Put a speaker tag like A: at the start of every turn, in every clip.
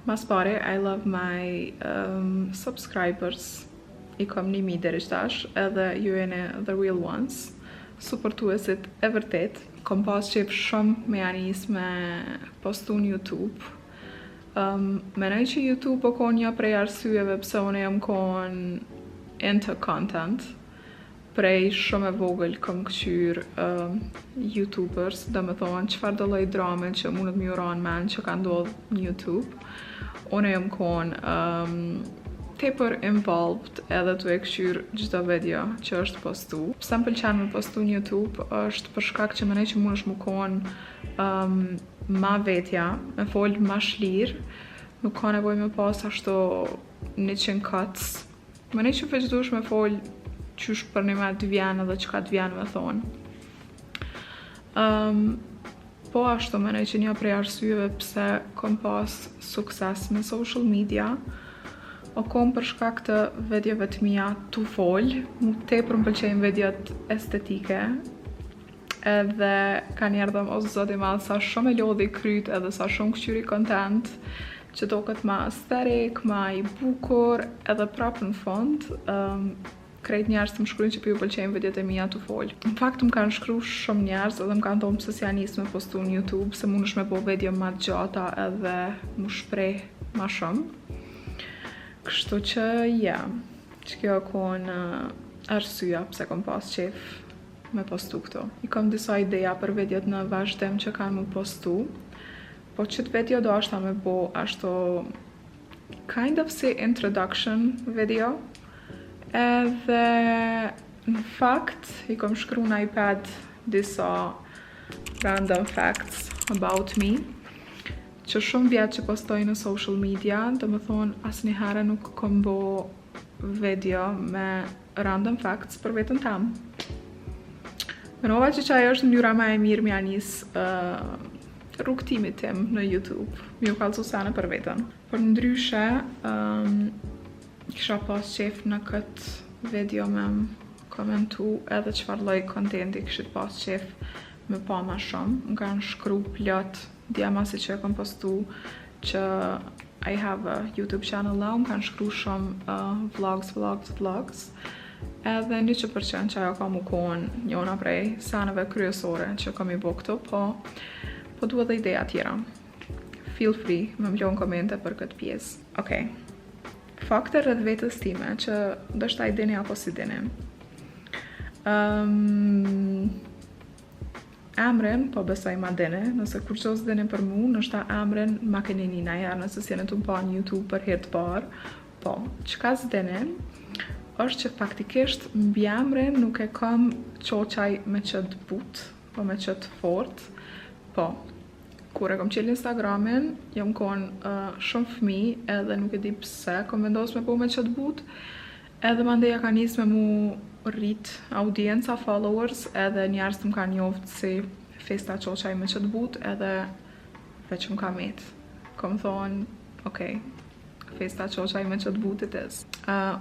A: Mas pare, I love my subscribers. I kam 1000 deri tash, edhe ju jeni the real ones. Supportuesit e vërtet. Kom pas qef shumë me janis me postu në YouTube. Menoj që YouTube o kon një prej arsyeve pse unë jam kon into content. Prej shumë e vogël kom këqyr YouTubers, dhe me thonë qëfar do lloj drame që mundet më uron men që ka ndodh në YouTube. Unë jam kon tepër involved edhe tu e këqyr çdo video që është postu. Pse më pëlqen me postu në YouTube është për shkak që mendoj që mundesh më kon ma vetja, me fol ma shlir, nuk ka nevojë me pas ashtu 100 cuts. Mendoj që veç duhesh me fol qysh për një me të vjen edhe çka të vjen me thonë. Po ashtu mendoj që një prej arsyeve pse kom pas sukses në social media o kom për shkak të videove të mia tu fol, mu tepër më pëlqejnë videot estetike, edhe kanë erdhëm o zoti madh sa shumë e lodhi kryt edhe sa shumë këqyri content që doket ma aesthetic, ma i bukur, edhe prapë në fund krejt njerëz të më shkruajnë që po ju pëlqejnë videot e mia tu fol. Në fakt më kanë shkruar shumë njerëz edhe më kanë thonë pse s'ja nis me postu në YouTube, se mundesh me bo video ma të gjata edhe mu shpreh ma shumë. Kështu që, ja, që kjo kon arsyeja pse kom pas qef me postu këto. I kam disa ideja për videot në vazhdim që kanë mu postu, po qëtë video do ashta me bo ashtu kind of si introduction video, edhe në fakt i kom shkru në iPad disa random facts about me, që shumë vjetë që postoj në social media, dhe më thonë asnjëherë nuk kom bo video me random facts për vetën tam. Menova që ajo është mënyra më e mirë me anis rrugtimit tim në YouTube, mi u kallësu sana për vetën. Por ndryshe, kisha pas qef në këtë video me komentu edhe çfarë lloj kontenti kishit pas qef me pa ma shumë. Më kanë shkru plot djemasi që e kom postu që I have a YouTube channel now, më kanë shkru shumë vlogs, edhe 100% që ajo ka mu konë njona prej sanëve kryesore që kom i bo këto, po duhet dhe ideja tjera. Feel free me mblon komente për këtë pjesë. Okej. Fakte rreth vetës time që ndoshta i dini apo si dini. Emrin, po besoj ma dini, nëse kur qos dini për mu, nështë ta emrin ma keni një najer, nëse si në të më pa në YouTube për herë të parë, po, qka s'dini, është që faktikisht mbi emrin nuk e kam qoqaj me qëtë but, po me qëtë fort, po, kur e kom qelë Instagramin, jam konë shumë fëmi, edhe nuk e di pse, kom vendos me po me qëtë but, edhe mandeja ka njës me mu rrit audienca, followers, edhe njerëz të më kanë njoftë si festa qoqaj me qëtë but, edhe veç më ka met. Kom thonë, okej, festa qoqaj me qëtë but it is.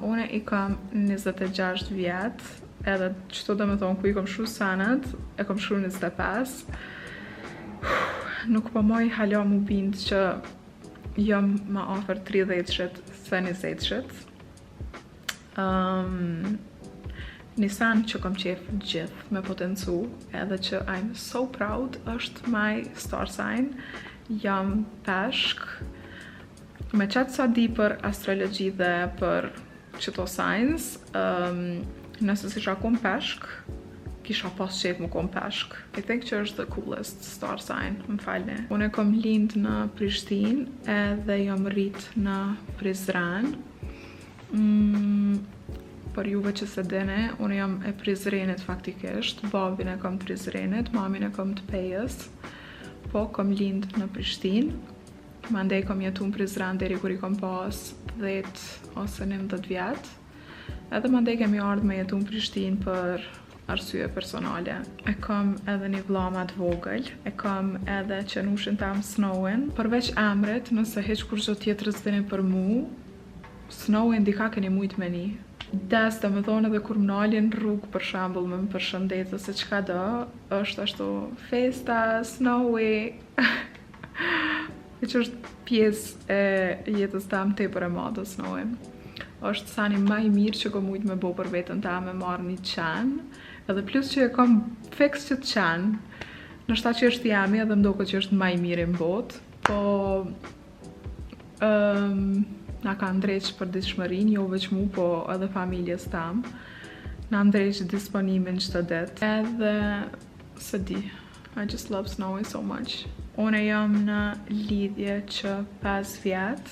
A: Une i kam 26 vjetë, edhe qëto dhe me thonë ku i kom shru sanat, e kom shru 25. Nuk po moj hala mu bindë që jam ma ofër 30 shët se 20 shët. Një san që kom qef gjithë me potencu, edhe që I'm so proud, është my star sign, jam peshk. Me qatë sa di për astrologi dhe për qëto signs, nëse si shakon peshk, kisha pas qef më kom peshk. I think që është the coolest star sign, më falni. Unë e kom lind në Prishtinë edhe jam rrit në Prizren. Për juve që se dini, unë jam e Prizrenit faktikisht, babin e kom të Prizrenit, mamin e kom të Pejës, po kom lind në Prishtinë, mandej kom jetu në Prizren deri kur i kom pas 10 ose 19 vjetë, edhe mandej kemi ardhë me jetu në Prishtinë për arsye personale. E kom edhe një vllama të vogël, e kom edhe qenushin tam Snowin, përveç emrit, nëse heq kur gjë tjetër s'dini për mu, Snowin dika keni mujt me një. Des të me thonë edhe kur më nalin rrugë për shembull me më përshëndet ose çka do, është ashtu festa, Snowy. Që është pjesë e jetës tam tepër e madhe snoj. Është sani më i mirë që kom mujt me bo për veten time, me marrë një qenë, edhe plus që e kom fix që të qenë, nështë ta që është jemi edhe mdoket që është më i mirë në botë, po na ka ndreq për ditëshmërinë, jo veç mu, po edhe familjes tam. Na ndreq disponimin çdo ditë. Edhe se di, I just love Snowy so much. Unë jam në lidhje që 5 vjet.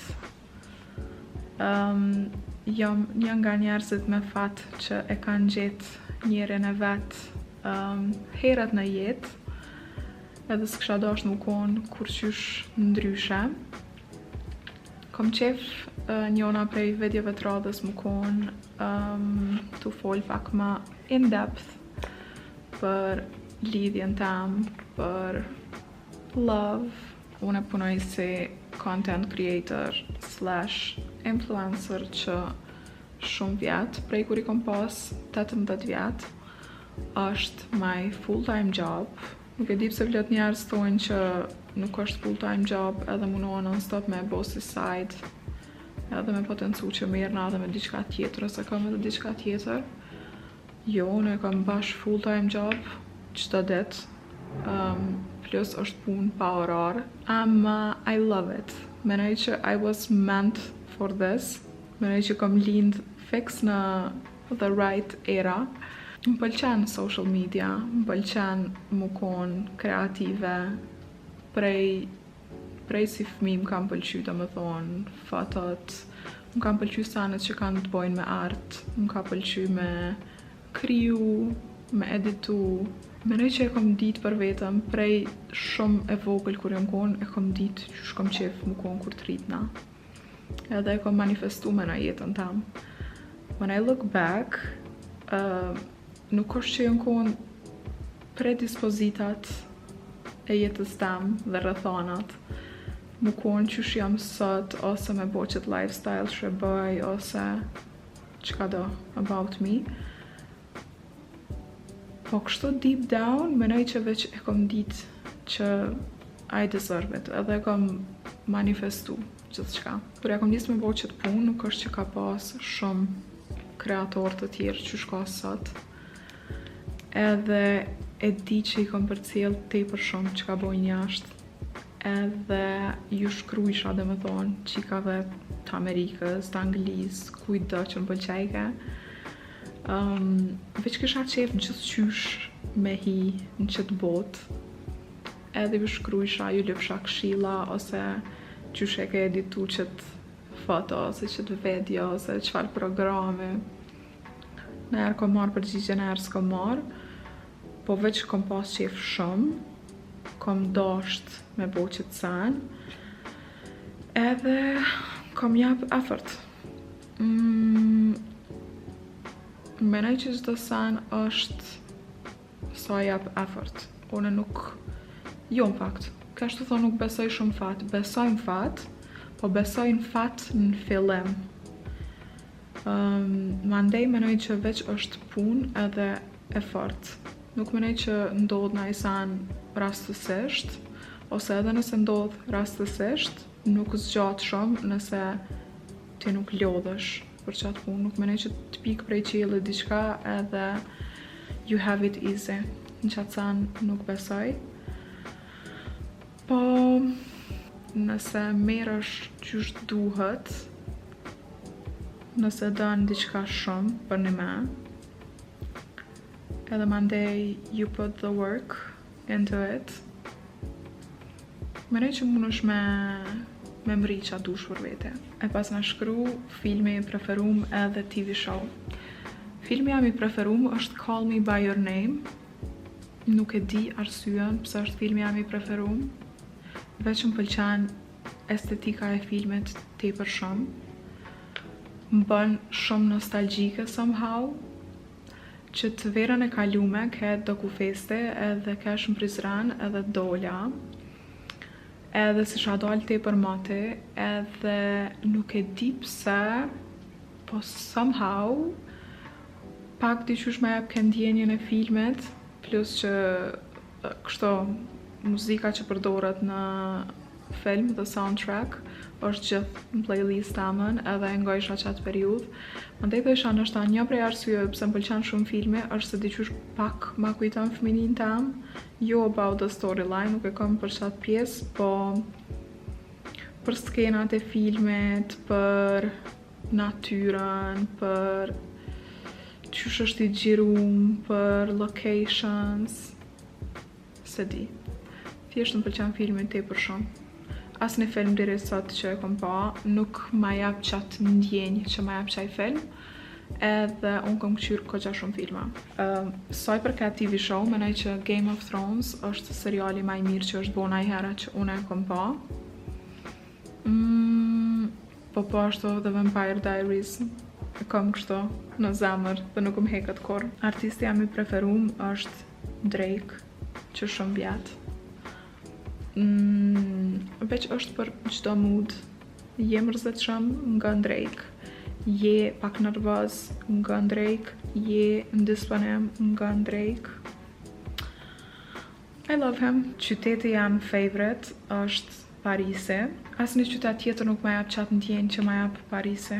A: Jam një nga njerëzit me fat që e kanë gjetë njërin e vet herët në jetë, edhe s'kisha dashur më kon kurrqysh ndryshe. Kom qef njona prej videove të radhës më kon të fol pak më in depth për lidhjen tam, për love. Unë punoj si content creator / influencer që shumë vjet, prej kur I kom pas 18 vjet, është my full-time job. Nuk e di pse plot njerëz thonë që nuk është full-time job, edhe munohen non-stop me bo si side, edhe me potencu që merrna edhe me diçka tjetër, ose kam edhe diçka tjetër. Jo, unë e kam bash full-time job çdo ditë, plus është punë pa orar. I love it. Menoj që I was meant for this. Menoj që kom lind fix në the right era. Më pëlqen social media, më pëlqen më kon kreative, prej si fëmijë më kam pëlqy domethënë fotot, më kam pëlqy sanet që kanë të bojnë me art, më ka pëlqy me kriju, me editu. Menoj që e kom ditë për vetëm, prej shumë e vogël kur jam kon, e kom ditë që kom qef më kon kur të rritna. Edhe e kom manifestu me në jetën tam. When I look back, nuk është që jënë kon predispozitat e jetës tam dhe rrethonat, më kon qysh jam sot, ose me bo qët lifestyle që bëj, ose qka do about me. Po kështu deep down, menoj që veç e kom ditë që I deserve it, edhe e kom manifestu gjithçka. Kur ja kom nisë me bo qët punë, nuk është që ka pas shumë kreator të tjerë që shka sot. Edhe e di që I kom përcjell tepër shumë që ka bojnë jashtë. Edhe ju shkrujsha dhe me thonë qikave të Amerikës, të Anglisë, kujdo që më pëlqejke. Veç kisha qef gjithqysh me hi në qëtë botë. Edhe ju shkrujsha, ju lëfsha këshilla, ose qysh e ke editu qëtë foto, ose qëtë video, ose qëfar programe. Në erë kom marrë përgjigje, në erë s'kom marrë, po veç kom pas qef shumë, kom dasht me bo qëtë sen, edhe kom jap effort. Menoj që çdo sen është sa jap effort. Unë nuk, jo në fakt, kështu thonë nuk besoj shumë fat, besoj në fat, po besoj në fat në fillim. Mandej menoj që veç është punë edhe effort. Nuk menoj që ndodh në sen rastësisht, ose edhe nëse ndodh rastësisht, nuk zgjat shumë nëse ti nuk lodhesh për qatë punë. Nuk menoj që të pik prej qiellit diçka edhe you have it easy. Në qatë sen nuk besoj. Po nëse merresh qysh duhet, nëse dën diçka shumë për një me, edhe mandej you put the work into it, menoj që mundesh me mri qa dush për vete. E pas në shkru filmi i preferum edhe TV show. Filmi jam i preferum është Call Me By Your Name. Nuk e di arsyen pse është filmi jam i preferum. Veç më pëlqen estetika e filmit tepër shumë. Më bën shumë nostalgjike somehow, që të verën e kalume ke dokufeste edhe ke shumë Prizren edhe dola, edhe si sha dal tepër mate, edhe nuk e di pse, po somehow pak diqysh me jep këndjenjen e filmet, plus që kështu muzika që përdoret në film dhe soundtrack është gjithë në playlist tamën edhe nga isha qatë periud. Mandej dhe isha nështë një prej arsyeve pse më pëlqen shumë filmi është se diqysh pak ma kujton fëminin tam, jo about the storyline, nuk e kam për qatë pjesë, po për skenat e filmit, për natyren, për qysh është i gjirum, për locations, se di. Thjesht më pëlqen filmin tepër shumë. Asnjë film deri sot që e kam pa, nuk ma jap qatë ndjenjë që ma jap qaj film, edhe unë kam këqyr kogja shumë filma. Sa i përket TV show, menoj që Game of Thrones është seriali ma i mirë që është bo najhera që unë e kam pa. Po ashtu The Vampire Diaries, e kam kështu në zemër dhe nuk më heket kur. Artisti jam i preferum është Drake, që shumë vjetë. Veç është për çdo mood. Je mërzitshëm nga Drake, je pak nervoz nga Drake, je ndisponim nga Drake. I love him. Qyteti jam favorite është Parisi. Asnjë qytet tjetër nuk ma jap qatë ndjenjë që ma jap Parisi.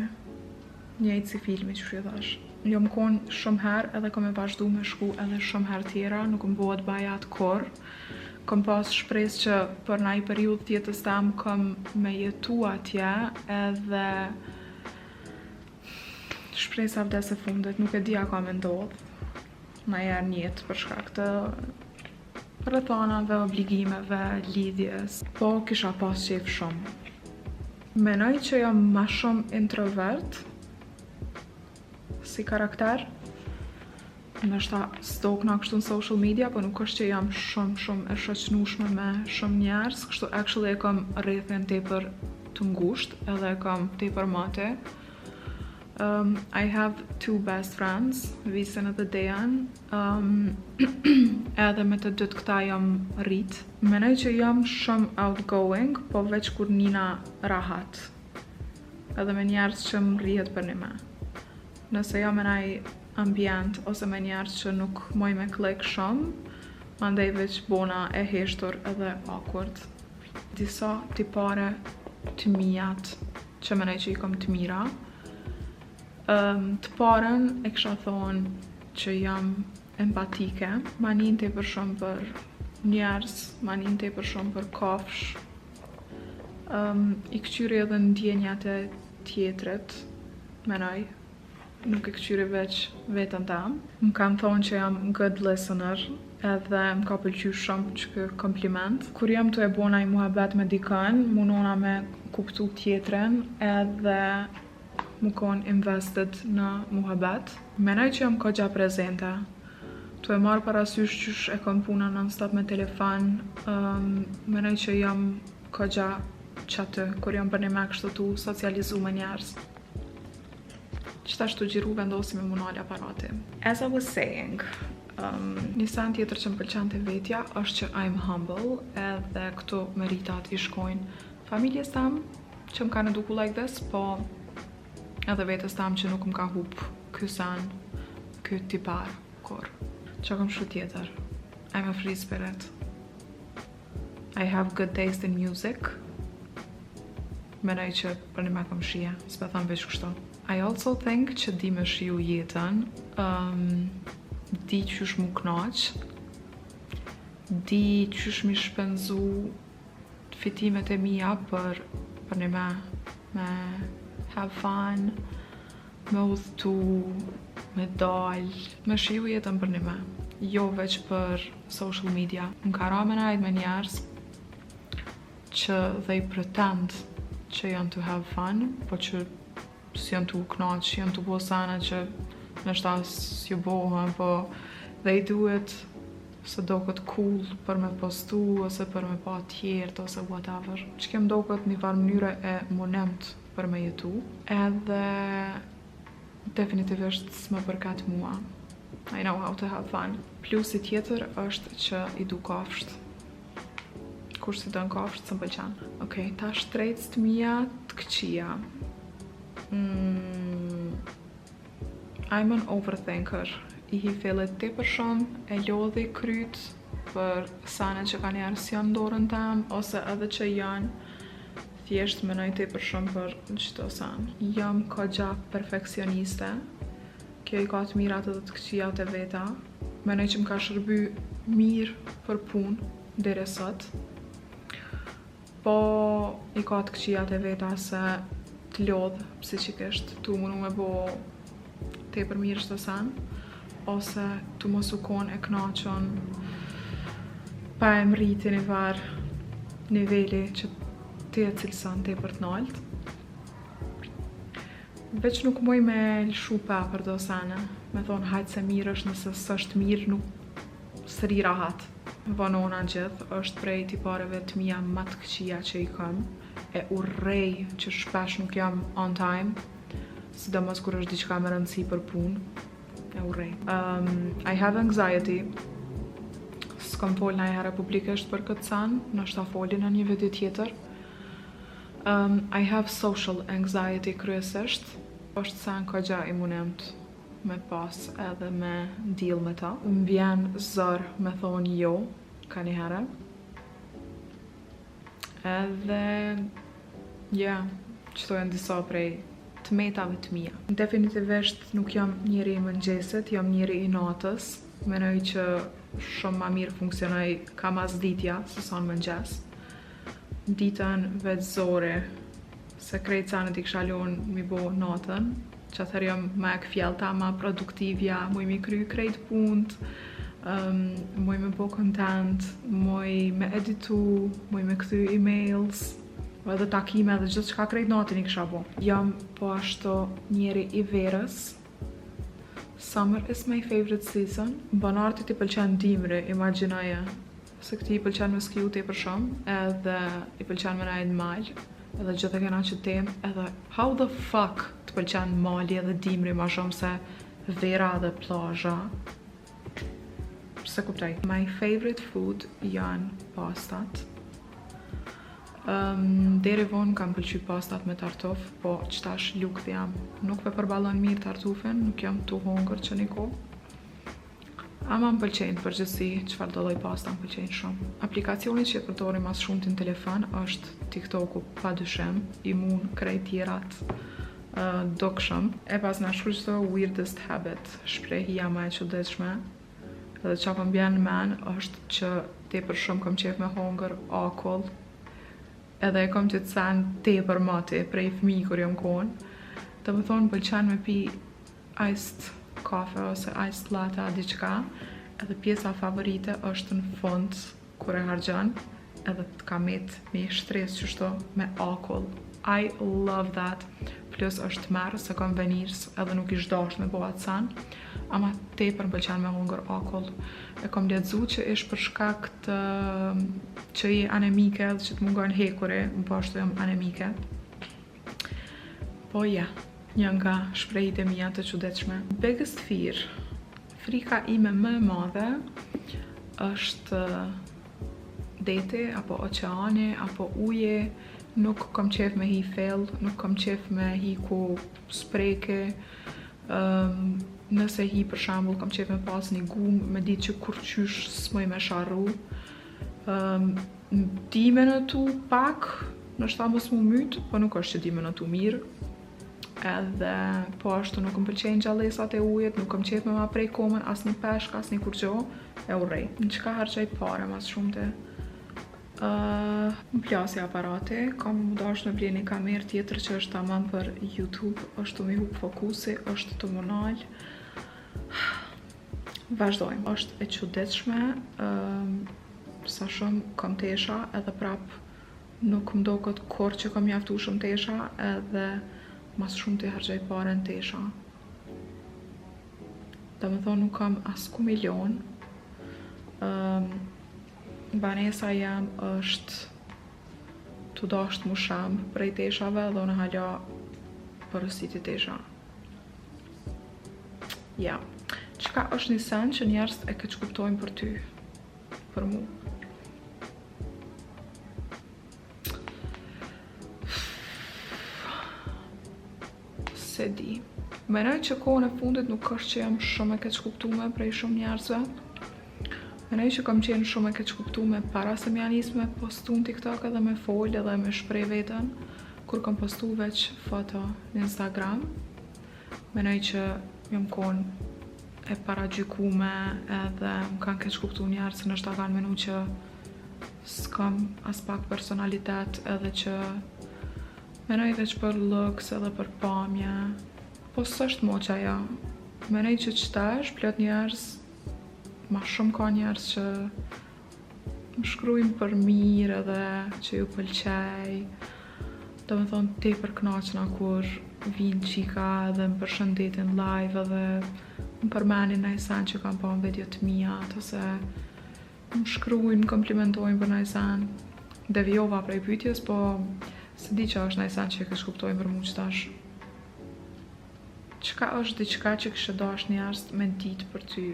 A: Njëjtë si filmi që shqytash. Jo më konë shumë herë edhe kom e vazhdu me shku edhe shumë herë tjera, nuk më bëhet bajat kur. Kom pas shpresë që për naj periud tjetës tam kom me jetu atje edhe shpresa vdes e fundit, nuk e dia ka me ndodh na jerë njetë për shkak të rrethonave, obligimeve, lidhjes, po kisha pas qef shumë. Menoj që jam ma shumë introvert si karakter. Nështë stokna kështu në social media, po nuk është që jam shumë e shoqnushme me shumë njerës, kështu actually e kam rrethin tepër të ngusht, edhe e kam tepër mate. I have two best friends, Visin edhe Dejan, edhe me të dytë këta jam rrit. Menoj që jam shumë outgoing, po veç kur nina rahat, edhe me njerës që më rrihet për një me. Nëse jam me naj ambient ose me njerës që nuk moj me klik shumë, mandej veç bona e heshtur edhe awkward. Disa tipare të mijat që menoj që i kom të mira. Të paren e kisha thonë që jam empatike, manin tepër shumë për njerës, manin tepër shumë për kafsh. I këqyri edhe ndjenjat e tjetrit, menoj. Nuk e këqyri veç vetën tam. Më kanë thonë që jam good listener, edhe më ka pëlqy shumë që kë kompliment. Kur jam të e bona i muhabet me dikën, munona me kuptu tjetrin, edhe më konë invested në muhabet. Menoj që jam kogja prezente. Tu e marrë parasysh qysh e kom puna non-stop me telefon, menoj që jam kogja qatë, kur jam për një me kështu tu socializu me njerës. Qëtashtu gjiru vendosi me munali aparati. As I was saying, një sen tjetër që më pëlqen të vetja është që I'm humble, edhe këtu meritat i shkojnë familjes tam, që më kanë eduku like this, po edhe vetës tam që nuk më ka hup ky sen, ky tipar, kur. Që kam shu tjetër? I'm a free spirit. I have good taste in music. Menoj që për një me kam shia, s'pe tham veç kështu. I also think që di me shiu jetën, di qysh mu knaq, di qysh mi shpenzu fitimet e mija për një me have fun, me udhëtu, me dal, me shiu jetën për një me. Jo veç për social media. Më ka ra me najt me njerës që they pretend që janë to have fun, po që s'janë tu knaq, janë tu bo sana që nështë s'ju bohën, po they do it se do këtë cool për me postu, ose për me pa tjertë, ose whatever. Që kem do këtë një farë mënyre e monemt për me jetu, edhe definitivisht s'më përkat mua. I know how to have fun. Plusi tjetër është që i du kafsht. Kur si do në kafsht, së më pëlqen. Okej, ta shtrejtës të mija të këqia. I'm an overthinker. I hi fillet tepër shumë, e lodhi kryt, për sene që ka njerës janë dorën tem, ose edhe që janë, thjesht menoj tepër shumë për çdo sen. Jam kogja perfekcioniste, kjo i ka të mirat edhe të këqijat e veta. Menoj që më ka shërby mirë për punë deri sot, po i ka të këqijat e veta se të lodh psiqikisht, tu mundu me bo tepër mirë çdo sen, ose tu mos u kon e knaqën pa e mriti një varë niveli që ti e cilëson tepër të nalt. Veç nuk muj me lshu pa për do sene, me thonë hajtë se mirë është, nëse s'është mirë nuk sëri rahat. Vanona gjithë është prej tipareve të mija më të këqija që i kam, e urrej që shpesh nuk jam on time, sidomos kur është diçka me rëndësi për punë, e urrej. I have anxiety, s'kam fol në herë publikisht për këtë sen, nështë ta folin në një video tjetër. I have social anxiety kryesisht, është sen kogja i munemt me pas edhe me deal me ta. Më vjen zër me thonë jo, ka një herë. Edhe, qëto janë disa prej të metave të mija. Definitivisht nuk jam njeri i mëngjesit, jam njeri i natës. Menoj që shumë ma mirë funksionoj ka masditja, se sa në mëngjes. Ditën vetëzore, se krejt sanet i kisha lon mi bo natën, që atër jam ma e këfjellta, ma produktivja, muj mi kry krejt punt, muj me bo content, muj me editu, muj me këthy emails, edhe takime edhe gjithë që ka krejt natën i kisha bo. Jam po ashtu njeri i verës. Summer is my favorite season. Banartit i pëlqen dimri, imagjinoje. Se këti i pëlqen me skiju tepër shumë, edhe i pëlqen me najnë malë, edhe gjithë e kena që tem, edhe how the fuck të pëlqen mali edhe dimri ma shumë se vera dhe plazha. Se kuptoj. My favorite food janë pastat. Deri vonë kam pëlqy pastat me tartuf, po qëtash lukthi jam. Nuk me përballon mirë tartufin, nuk jam tu hongër që një kohë. Ama më pëlqejnë përgjithsi, çfarë do lloj pasta më pëlqejnë shumë. Aplikacioni që e përdori mas shumti në telefon është TikToku, padyshim, i mun krejt tjerat dukshëm. E pas na shkruaj çdo weirdest habit, shprehja më e çuditshme. Edhe çfarë më bjen në men është që tepër shumë kam qef me hongër akull. Edhe e kam që të sen tepër mati prej fëmijë kur jam kon. Të më thonë pëlqen me pi iced kafe ose iced latte diçka, edhe pjesa favorite është në fund kur e harxhon, edhe të kamet me shtres qështu me akull. I love that. Plus është merë se kam venirës edhe nuk ish dash me bo atë sen, ama tepër më pëlqen me hongër akull. E kam lexu që ish për shkak të që je anemike dhe që të mungon hekuri, më po ashtu jam anemike. Po një nga shprehjet e mia të çuditshme. Biggest fear, frika ime më e madhe është deti, apo oqeani, apo uji. Nuk kam qef me hi fell, nuk kam qef me hi ku spreke. Nëse hi për shembull, kam qef me pas një gumë, me ditë që kur qysh s'moj me sharru. Dime në tu pak, nështë ta mos mu myt, po nuk është që dime në tu mirë. Edhe po ashtu nuk më pëlqejnë gjallësat e ujit, nuk kam qef me ma prej komen, as një peshk, as një kurgjo, e urrej. Në qka harxoj pare mas shumëte? Më plasi aparati, kam më dash me ble një kamerë tjetër që është tamam për YouTube, është të mi hup fokusi, është të monal. Vazhdojmë, është e çuditshme, sa shumë kam tesha, edhe prap nuk më do këtë kur që kam jaftu shumë tesha, edhe mas shumë të harxoj pare në tesha. Dhe me thonë nuk kam as ku milion. Banesa jam është të dasht mu sham prej teshave dhe unë hala përësit i tesha. Qka është një sen që njerëz e këtë kuptojnë për ty, për mu? Se di. Menoj që kohën e fundit nuk është që jam shumë e keq kuptume prej shumë njerëzve. Menoj që kam qenë shumë e keq kuptume para se m'ja nis me postu në TikTok edhe me fol edhe me shpreh veten, kur kam postu veç foto në Instagram. Menoj që jam kon e paragjykume edhe më kanë keq kuptu njerë se nështë ta kanë menu që s'kam as pak personalitet edhe që menoj veç për looks edhe për pamje. Po s'është moqa ja. Menoj që qëtash plot njerës, ma shumë ka njerës që më shkrujnë për mirë edhe që ju pëlqej. Do me thonë tepër knaqna kur vinë qika edhe më përshëndetin live edhe më përmenin në sen që kam pa në video të mija, ose më shkrujnë, më komplimentojnë për në sen. Devijova prej pyetjes, po se di që është në sen që e kësh kuptojnë për mu qëtash. Qka është diqka që kështë dash njerës me ditë për ty?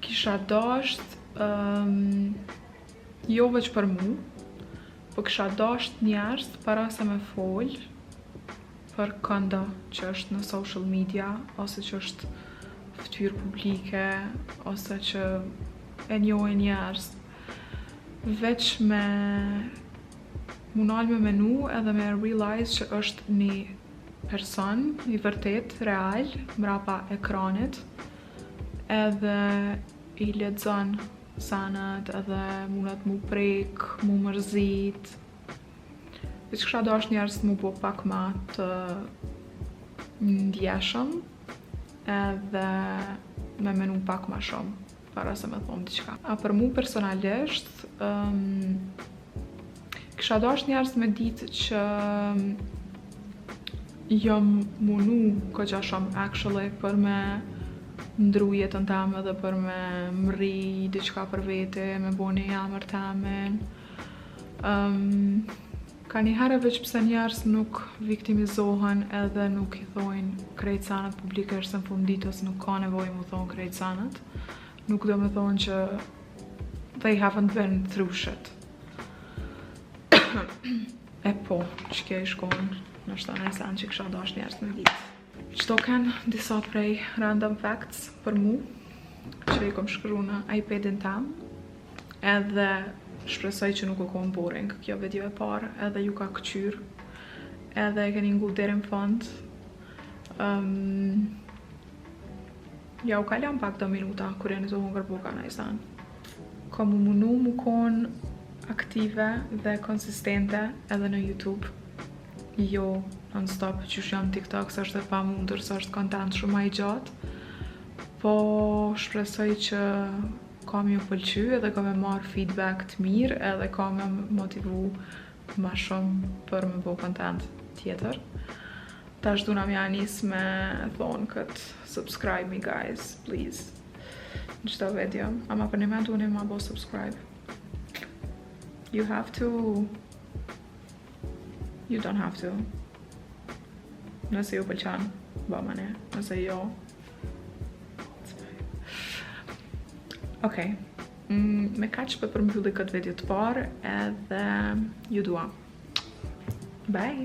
A: Kisha dasht, jo veç për mu, po kisha dasht njerës para se me fol për kënda që është në social media, ose që është ftyrë publike, ose që e njohin njerës, veç me munal me menu edhe me realize që është një person, një vërtet, real, mrapa ekranit, edhe i lexon sanat edhe mundet mu prek, mu mërzit. Veç kisha dash njerës mu bo pak ma të ndjeshëm edhe me menu pak ma shumë para se me thonë diqka. A për mu personalisht, kisha dash njerës me ditë që jam munu këgja shumë actually për me ndru jetën teme dhe për me mri diqka për vete, me bo një jamër temen. Ka një herë veç pse njerës nuk viktimizohen edhe nuk i thojnë krejt sanat publikisht se në fund ditës nuk ka nevojë mu thonë krejt sanat. Nuk do me thonë që they haven't been through shit. E po, që kje i shkon, nështë në sen që kësha dash njerës me ditë. Qdo kanë disa prej random facts për mu, që i kom shkru në iPadin tam, edhe shpresoj që nuk o kom boring kjo video e parë, edhe ju ka këqyr, edhe e keni ngu deri në fund. Ja u kalam pak do minuta kur janë zohën gërbuka në isan. Kom u munu mu kon aktive dhe konsistente edhe në YouTube. Jo non-stop që jam TikTok, së është e pa mundur, së është kontent shumë i gjatë. Po shpresoj që kam ju pëlqy edhe kam e marrë feedback të mirë edhe kam e motivu ma shumë për me bo content tjetër. Tash duna mja nis me thonë këtë subscribe me guys, please. Në qëto video, ama për një me duni ma bo subscribe. You have to. You don't have to. Nëse ju pëlqan, bëma ne. Nëse jo, okej. Me kaq për përmbylli këtë video të parë edhe ju dua. Bye!